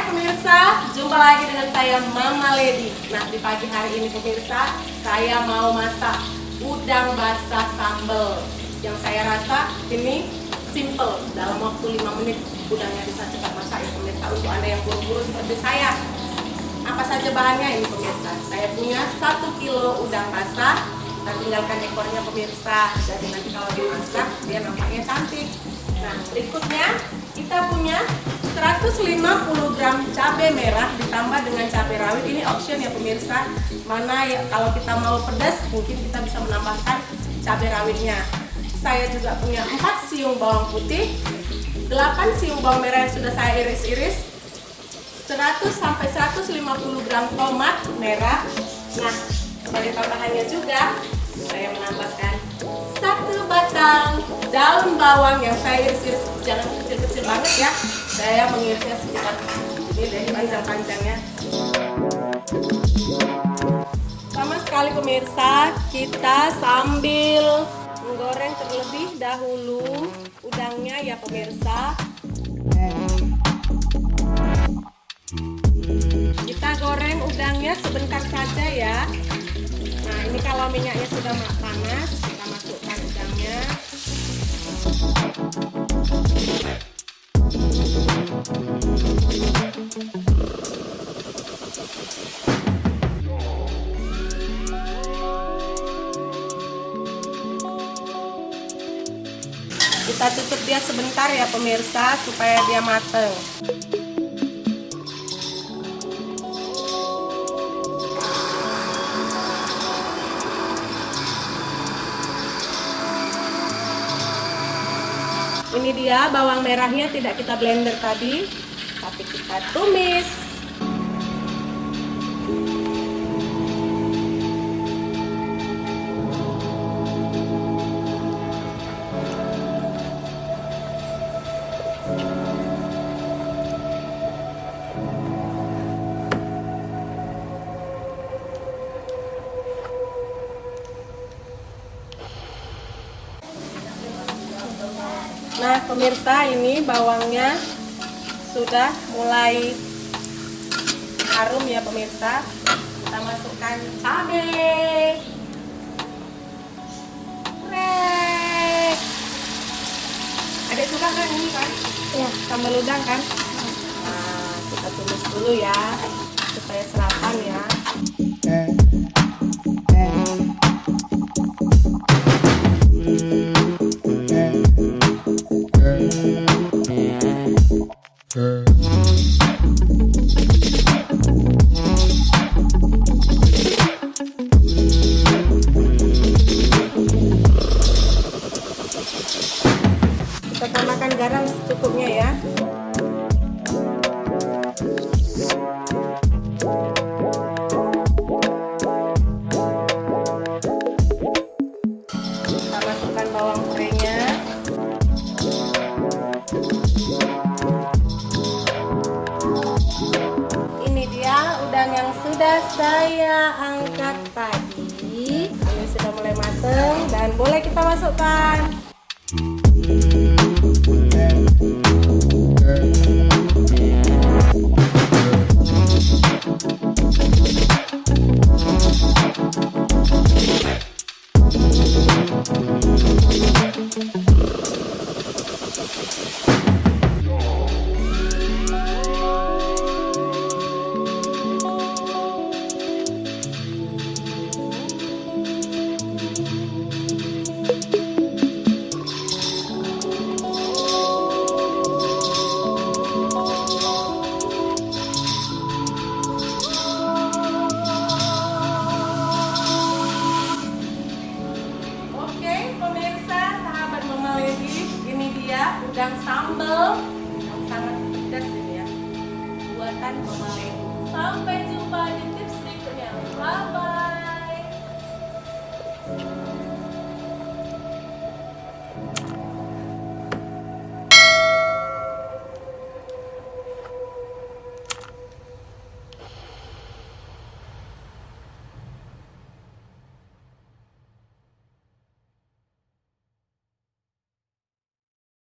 pemirsa, jumpa lagi dengan saya Mama Lady. Nah, di pagi hari ini pemirsa, saya mau masak udang basah sambal. Yang saya rasa ini simple, dalam waktu 5 menit udangnya bisa cepat masak ya pemirsa. Untuk Anda yang buru-buru seperti saya, apa saja bahannya ini pemirsa? Saya punya 1 kilo udang basah. Kita tinggalkan ekornya pemirsa, jadi nanti kalau dimasak dia nampaknya cantik. Nah, berikutnya kita punya 150 gram cabai merah ditambah dengan cabai rawit. Ini option ya pemirsa, mana ya kalau kita mau pedas mungkin kita bisa menambahkan cabai rawitnya. Saya juga punya 4 siung bawang putih, 8 siung bawang merah yang sudah saya iris-iris, 100 sampai 150 gram tomat merah. Nah, sebagai tambahannya juga saya menambahkan 1 batang daun bawang yang saya iris-iris, jangan kecil-kecil banget ya. Saya mengirisnya sekitar ini dari panjang-panjangnya. Sama sekali pemirsa, kita sambil menggoreng terlebih dahulu udangnya ya pemirsa. Kita goreng udangnya sebentar saja ya. Nah, ini kalau minyaknya sudah panas, kita masukkan udangnya. Kita tutup dia sebentar ya pemirsa supaya dia mateng. Ini dia bawang merahnya, tidak kita blender tadi, tapi kita tumis. Nah pemirsa, ini bawangnya sudah mulai harum ya pemirsa. Kita masukkan cabai. Adik suka kan ini kan? Ya, sambal udang kan? Nah, kita tumis dulu ya supaya serapan ya. Kita tambahkan garam secukupnya ya. Kita masukkan bawang gorengnya. Ini dia udang yang sudah saya angkat tadi. Ini sudah mulai mateng dan boleh kita masukkan. Udang sambal yang sangat pedas ini ya, buatan Mama Lady. Sampai jumpa di tips berikutnya. Bye bye.